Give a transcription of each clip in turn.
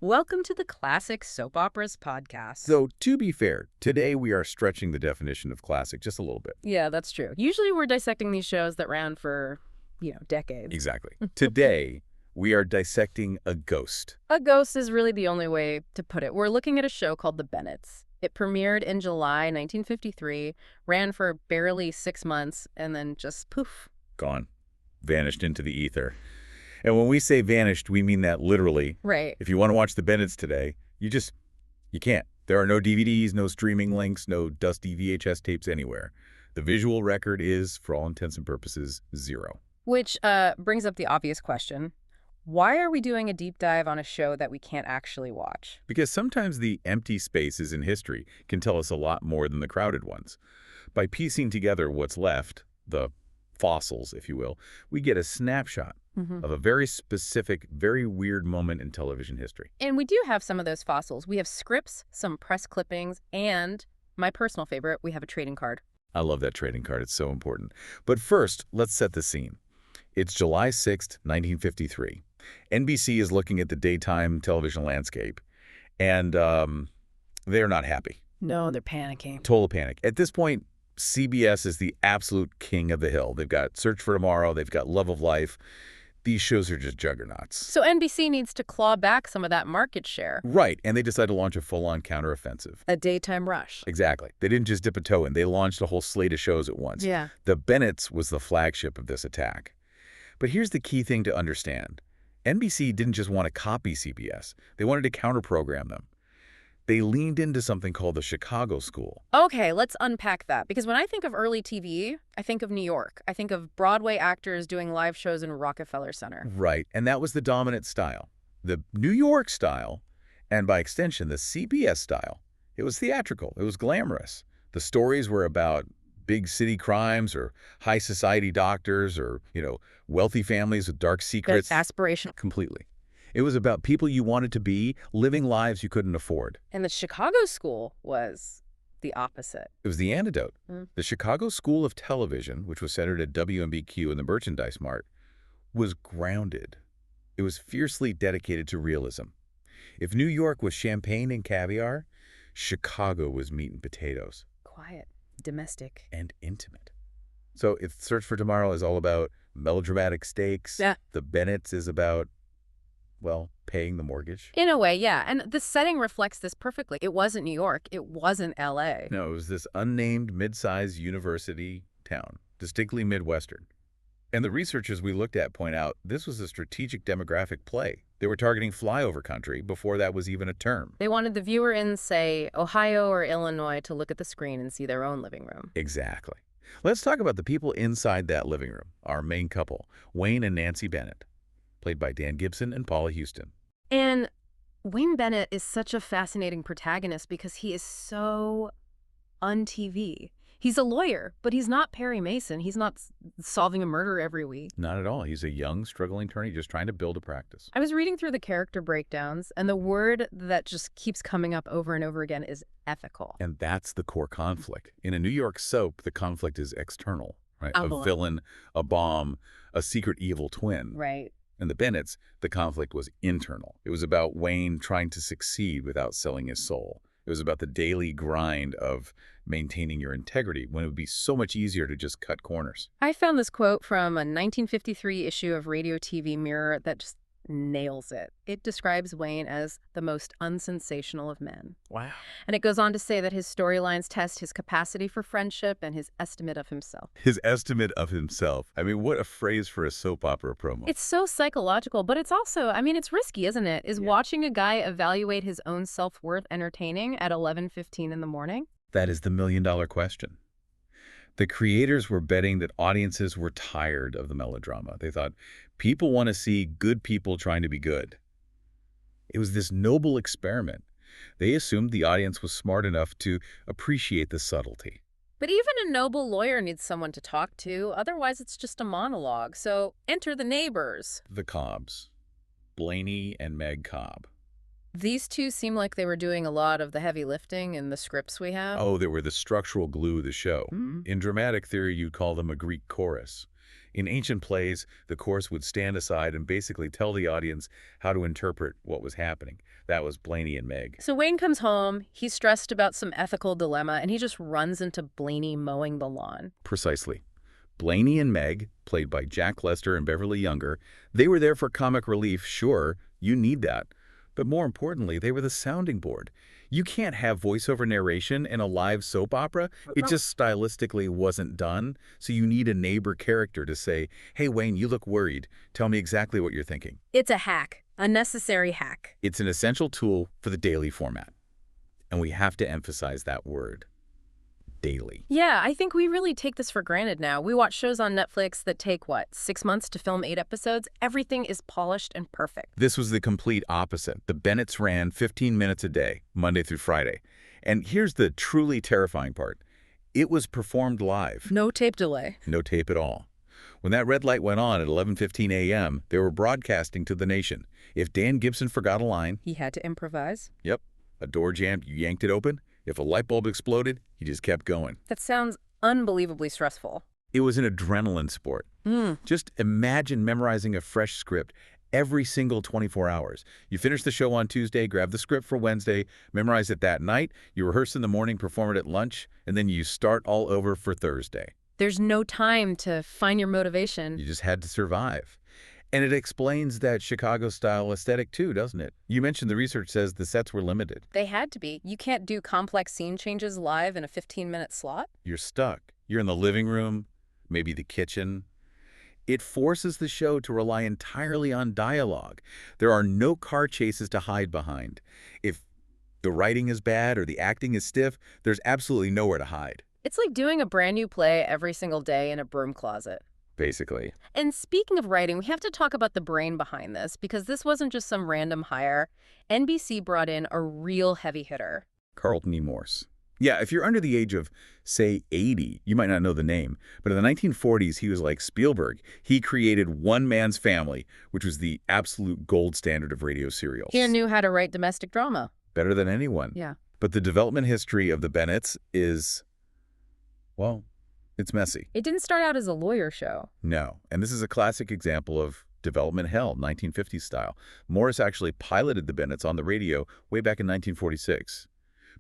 Welcome to the Classic Soap Operas podcast. Though, to be fair, today we are stretching the definition of classic just a little bit. Yeah, that's true. Usually we're dissecting these shows that ran for, decades. Exactly. Today, we are dissecting a ghost. A ghost is really the only way to put it. We're looking at a show called The Bennetts. It premiered in July 1953, ran for barely 6 months, and then just poof. Gone. Vanished into the ether. And when we say vanished, we mean that literally. Right. If you want to watch The Bennetts today, you can't. There are no DVDs, no streaming links, no dusty VHS tapes anywhere. The visual record is, for all intents and purposes, zero. Which brings up the obvious question. Why are we doing a deep dive on a show that we can't actually watch? Because sometimes the empty spaces in history can tell us a lot more than the crowded ones. By piecing together what's left, the fossils, if you will, we get a snapshot of a very specific, very weird moment in television history. And we do have some of those fossils. We have scripts, some press clippings, and my personal favorite, we have a trading card. I love that trading card. It's so important. But first, let's set the scene. It's July 6th, 1953. NBC is looking at the daytime television landscape, and they're not happy. No, they're panicking. Total panic. At this point, CBS is the absolute king of the hill. They've got Search for Tomorrow. They've got Love of Life. These shows are just juggernauts. So NBC needs to claw back some of that market share. Right, and they decide to launch a full-on counteroffensive. A daytime rush. Exactly. They didn't just dip a toe in. They launched a whole slate of shows at once. Yeah. The Bennetts was the flagship of this attack. But here's the key thing to understand. NBC didn't just want to copy CBS. They wanted to counter-program them. They leaned into something called the Chicago School. Okay, let's unpack that. Because when I think of early TV, I think of New York. I think of Broadway actors doing live shows in Rockefeller Center. Right, and that was the dominant style. The New York style, and by extension, the CBS style, it was theatrical. It was glamorous. The stories were about big city crimes or high society doctors or, wealthy families with dark secrets. That's aspirational. Completely. It was about people you wanted to be, living lives you couldn't afford. And the Chicago School was the opposite. It was the antidote. The Chicago School of Television, which was centered at WMBQ and the Merchandise Mart, was grounded. It was fiercely dedicated to realism. If New York was champagne and caviar, Chicago was meat and potatoes. Quiet, domestic. And intimate. So if Search for Tomorrow is all about melodramatic stakes, The Bennetts is about, paying the mortgage. In a way, yeah. And the setting reflects this perfectly. It wasn't New York. It wasn't L.A. No, it was this unnamed mid-sized university town, distinctly Midwestern. And the researchers we looked at point out this was a strategic demographic play. They were targeting flyover country before that was even a term. They wanted the viewer in, say, Ohio or Illinois to look at the screen and see their own living room. Exactly. Let's talk about the people inside that living room, our main couple, Wayne and Nancy Bennett, played by Dan Gibson and Paula Houston. And Wayne Bennett is such a fascinating protagonist because he is so un-TV. He's a lawyer, but he's not Perry Mason. He's not solving a murder every week. Not at all. He's a young, struggling attorney just trying to build a practice. I was reading through the character breakdowns, and the word that just keeps coming up over and over again is ethical. And that's the core conflict. In a New York soap, the conflict is external, right? A villain, a bomb, a secret evil twin. Right. In the Bennetts, the conflict was internal. It was about Wayne trying to succeed without selling his soul. It was about the daily grind of maintaining your integrity when it would be so much easier to just cut corners. I found this quote from a 1953 issue of Radio TV Mirror that just nails it. It describes Wayne as the most unsensational of men. Wow. And it goes on to say that his storylines test his capacity for friendship and his estimate of himself. His estimate of himself. I mean, what a phrase for a soap opera promo. It's so psychological, but it's also, it's risky, isn't it? Is watching a guy evaluate his own self-worth entertaining at 11:15 in the morning? That is the million-dollar question. The creators were betting that audiences were tired of the melodrama. They thought, people want to see good people trying to be good. It was this noble experiment. They assumed the audience was smart enough to appreciate the subtlety. But even a noble lawyer needs someone to talk to. Otherwise, it's just a monologue. So enter the neighbors. The Cobbs. Blaney and Meg Cobb. These two seem like they were doing a lot of the heavy lifting in the scripts we have. Oh, they were the structural glue of the show. In dramatic theory, you'd call them a Greek chorus. In ancient plays, the chorus would stand aside and basically tell the audience how to interpret what was happening. That was Blaney and Meg. So Wayne comes home, he's stressed about some ethical dilemma, and he just runs into Blaney mowing the lawn. Precisely. Blaney and Meg, played by Jack Lester and Beverly Younger, they were there for comic relief, sure, you need that. But more importantly, they were the sounding board. You can't have voiceover narration in a live soap opera. It just stylistically wasn't done. So you need a neighbor character to say, hey, Wayne, you look worried. Tell me exactly what you're thinking. It's a hack, a necessary hack. It's an essential tool for the daily format. And we have to emphasize that word. Daily. Yeah, I think we really take this for granted now. We watch shows on Netflix that take, 6 months to film 8 episodes? Everything is polished and perfect. This was the complete opposite. The Bennetts ran 15 minutes a day, Monday through Friday. And here's the truly terrifying part. It was performed live. No tape delay. No tape at all. When that red light went on at 11:15 a.m., they were broadcasting to the nation. If Dan Gibson forgot a line... He had to improvise? Yep. A door jammed, you yanked it open. If a light bulb exploded, he just kept going. That sounds unbelievably stressful. It was an adrenaline sport. Just imagine memorizing a fresh script every single 24 hours. You finish the show on Tuesday, grab the script for Wednesday, memorize it that night, you rehearse in the morning, perform it at lunch, and then you start all over for Thursday. There's no time to find your motivation. You just had to survive. And it explains that Chicago-style aesthetic too, doesn't it? You mentioned the research says the sets were limited. They had to be. You can't do complex scene changes live in a 15-minute slot. You're stuck. You're in the living room, maybe the kitchen. It forces the show to rely entirely on dialogue. There are no car chases to hide behind. If the writing is bad or the acting is stiff, there's absolutely nowhere to hide. It's like doing a brand new play every single day in a broom closet. Basically. And speaking of writing, we have to talk about the brain behind this, because this wasn't just some random hire. NBC brought in a real heavy hitter. Carlton E. Morse. Yeah, if you're under the age of, say, 80, you might not know the name. But in the 1940s, he was like Spielberg. He created One Man's Family, which was the absolute gold standard of radio serials. He knew how to write domestic drama. Better than anyone. Yeah. But the development history of the Bennetts is, well, it's messy. It didn't start out as a lawyer show. No. And this is a classic example of development hell, 1950s style. Morris actually piloted the Bennetts on the radio way back in 1946.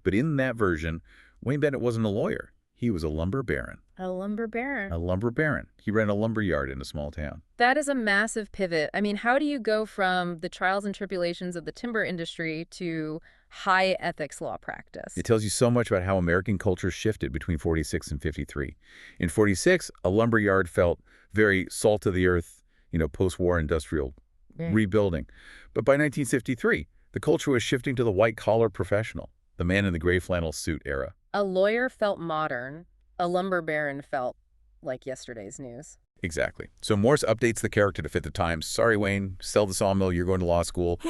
But in that version, Wayne Bennett wasn't a lawyer. He was a lumber baron. A lumber baron. A lumber baron. He ran a lumber yard in a small town. That is a massive pivot. I mean, how do you go from the trials and tribulations of the timber industry to high ethics law practice? It tells you so much about how American culture shifted between 46 and 53. In 46, a lumber yard felt very salt of the earth, post-war industrial rebuilding. But by 1953, the culture was shifting to the white-collar professional, the man in the gray flannel suit era. A lawyer felt modern. A lumber baron felt like yesterday's news. Exactly. So Morse updates the character to fit the times. Sorry, Wayne, sell the sawmill, you're going to law school.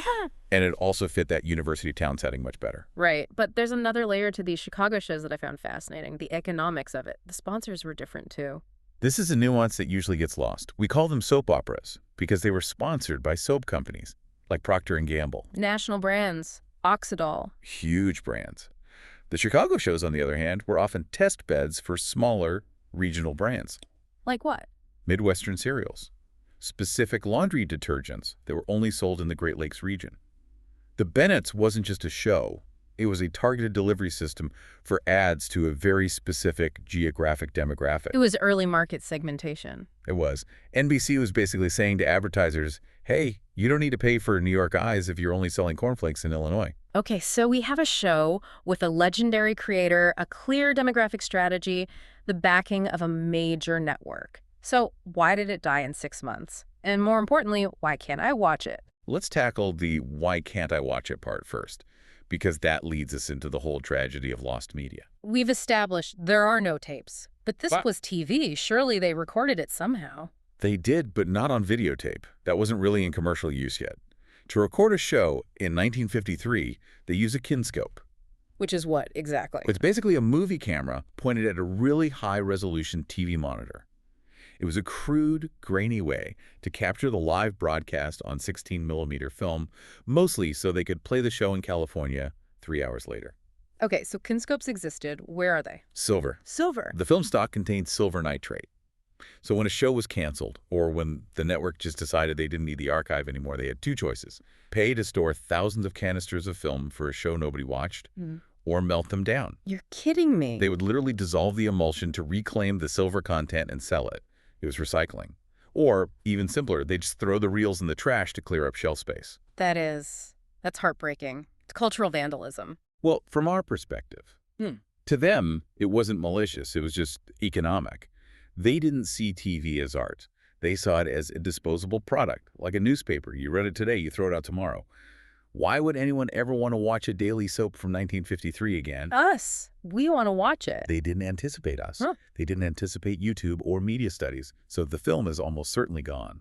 And it also fit that university town setting much better. Right. But there's another layer to these Chicago shows that I found fascinating, the economics of it. The sponsors were different, too. This is a nuance that usually gets lost. We call them soap operas because they were sponsored by soap companies like Procter & Gamble. National brands. Oxidol. Huge brands. The Chicago shows, on the other hand, were often test beds for smaller regional brands. Like what? Midwestern cereals. Specific laundry detergents that were only sold in the Great Lakes region. The Bennetts wasn't just a show. It was a targeted delivery system for ads to a very specific geographic demographic. It was early market segmentation. It was. NBC was basically saying to advertisers, hey, you don't need to pay for New York eyes if you're only selling cornflakes in Illinois. Okay, so we have a show with a legendary creator, a clear demographic strategy, the backing of a major network. So why did it die in 6 months? And more importantly, why can't I watch it? Let's tackle the why can't I watch it part first, because that leads us into the whole tragedy of lost media. We've established there are no tapes, but this What? was TV. Surely they recorded it somehow. They did, but not on videotape. That wasn't really in commercial use yet. To record a show in 1953, they use a kinescope. Which is what, exactly? It's basically a movie camera pointed at a really high-resolution TV monitor. It was a crude, grainy way to capture the live broadcast on 16mm film, mostly so they could play the show in California 3 hours later. Okay, so kinescopes existed. Where are they? Silver. Silver. The film stock contained silver nitrate. So when a show was canceled, or when the network just decided they didn't need the archive anymore, they had two choices. Pay to store thousands of canisters of film for a show nobody watched, Mm. or melt them down. You're kidding me. They would literally dissolve the emulsion to reclaim the silver content and sell it. It was recycling. Or, even simpler, they'd just throw the reels in the trash to clear up shelf space. That's heartbreaking. It's cultural vandalism. Well, from our perspective, Hmm. to them, it wasn't malicious. It was just economic. They didn't see TV as art. They saw it as a disposable product, like a newspaper. You read it today, you throw it out tomorrow. Why would anyone ever want to watch a daily soap from 1953 again? Us. We want to watch it. They didn't anticipate us. Huh. They didn't anticipate YouTube or media studies, so the film is almost certainly gone.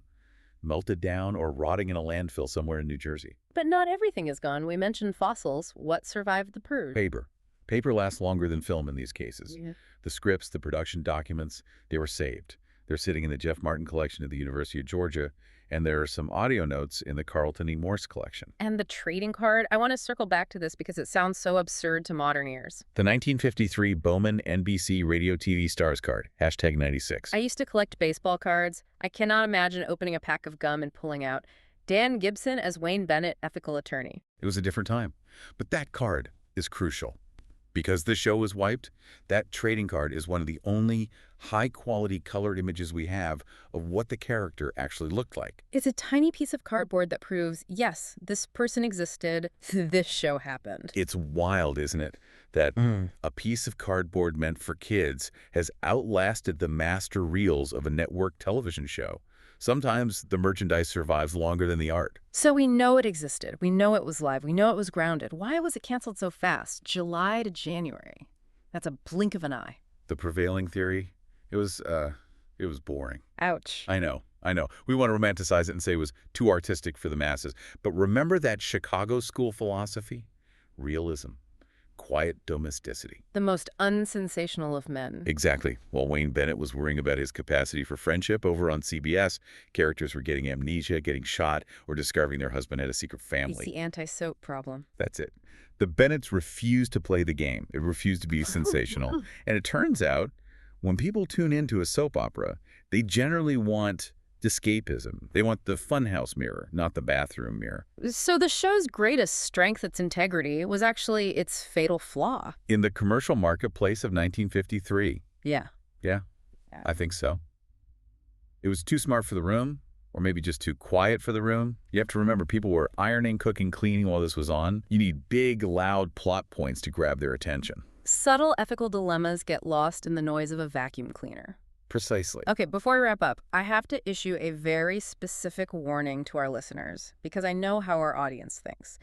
Melted down or rotting in a landfill somewhere in New Jersey. But not everything is gone. We mentioned fossils. What survived the purge? Paper. Paper lasts longer than film in these cases. Yeah. The scripts, the production documents, they were saved. They're sitting in the Jeff Martin collection at the University of Georgia, and there are some audio notes in the Carlton E. Morse collection. And the trading card, I want to circle back to this because it sounds so absurd to modern ears. The 1953 Bowman NBC Radio TV Stars card, #96. I used to collect baseball cards. I cannot imagine opening a pack of gum and pulling out Dan Gibson as Wayne Bennett, ethical attorney. It was a different time. But that card is crucial. Because the show was wiped, that trading card is one of the only high-quality colored images we have of what the character actually looked like. It's a tiny piece of cardboard that proves, yes, this person existed, this show happened. It's wild, isn't it, that a piece of cardboard meant for kids has outlasted the master reels of a network television show. Sometimes the merchandise survives longer than the art. So we know it existed. We know it was live. We know it was grounded. Why was it canceled so fast? July to January. That's a blink of an eye. The prevailing theory, it was boring. Ouch. I know. We want to romanticize it and say it was too artistic for the masses. But remember that Chicago school philosophy? Realism. Quiet domesticity. The most unsensational of men. Exactly. While Wayne Bennett was worrying about his capacity for friendship over on CBS, characters were getting amnesia, getting shot, or discovering their husband had a secret It's family. the anti-soap problem. That's it. The Bennetts refused to play the game. It refused to be sensational. And it turns out, when people tune into a soap opera, they generally want escapism. They want the funhouse mirror, not the bathroom mirror. So the show's greatest strength, its integrity, was actually its fatal flaw. In the commercial marketplace of 1953, Yeah. I think so. It was too smart for the room, or maybe just too quiet for the room. You have to remember, people were ironing, cooking, cleaning while this was on. You need big, loud plot points to grab their attention. Subtle ethical dilemmas get lost in the noise of a vacuum cleaner. Precisely. Okay, before we wrap up, I have to issue a very specific warning to our listeners because I know how our audience thinks.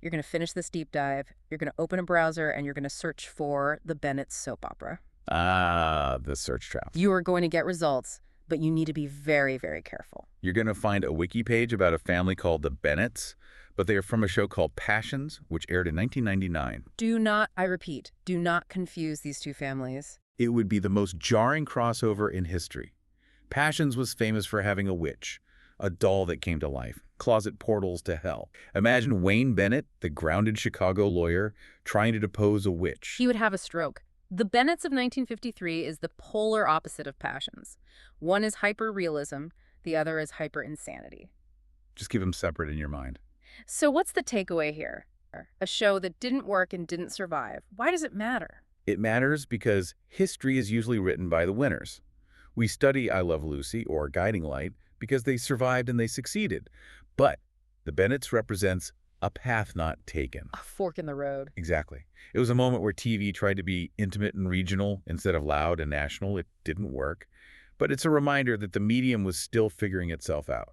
You're going to finish this deep dive, you're going to open a browser, and you're going to search for the Bennett soap opera. Ah, the search trap. You are going to get results, but you need to be very, very careful. You're going to find a wiki page about a family called the Bennetts, but they are from a show called Passions, which aired in 1999. Do not, I repeat, do not confuse these two families. It would be the most jarring crossover in history. Passions was famous for having a witch, a doll that came to life, closet portals to hell. Imagine Wayne Bennett, the grounded Chicago lawyer, trying to depose a witch. He would have a stroke. The Bennetts of 1953 is the polar opposite of Passions. One is hyper-realism, the other is hyper-insanity. Just keep them separate in your mind. So what's the takeaway here? A show that didn't work and didn't survive. Why does it matter? It matters because history is usually written by the winners. We study I Love Lucy or Guiding Light because they survived and they succeeded. But the Bennetts represents a path not taken. A fork in the road. Exactly. It was a moment where TV tried to be intimate and regional instead of loud and national. It didn't work. But it's a reminder that the medium was still figuring itself out.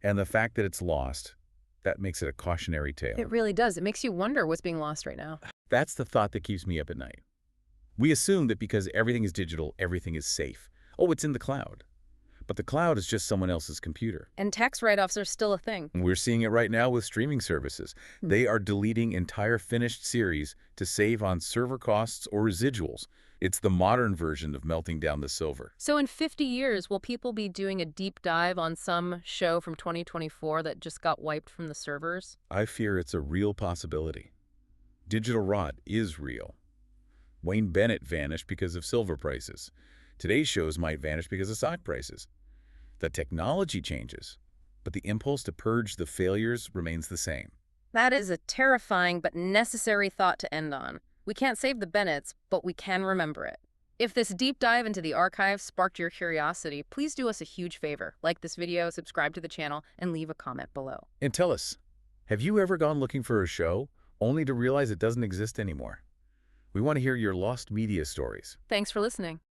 And the fact that it's lost, that makes it a cautionary tale. It really does. It makes you wonder what's being lost right now. That's the thought that keeps me up at night. We assume that because everything is digital, everything is safe. Oh, it's in the cloud. But the cloud is just someone else's computer. And tax write-offs are still a thing. We're seeing it right now with streaming services. They are deleting entire finished series to save on server costs or residuals. It's the modern version of melting down the silver. So in 50 years, will people be doing a deep dive on some show from 2024 that just got wiped from the servers? I fear it's a real possibility. Digital rot is real. Wayne Bennett vanished because of silver prices. Today's shows might vanish because of stock prices. The technology changes, but the impulse to purge the failures remains the same. That is a terrifying but necessary thought to end on. We can't save the Bennetts, but we can remember it. If this deep dive into the archive sparked your curiosity, please do us a huge favor. Like this video, subscribe to the channel, and leave a comment below. And tell us, have you ever gone looking for a show only to realize it doesn't exist anymore? We want to hear your lost media stories. Thanks for listening.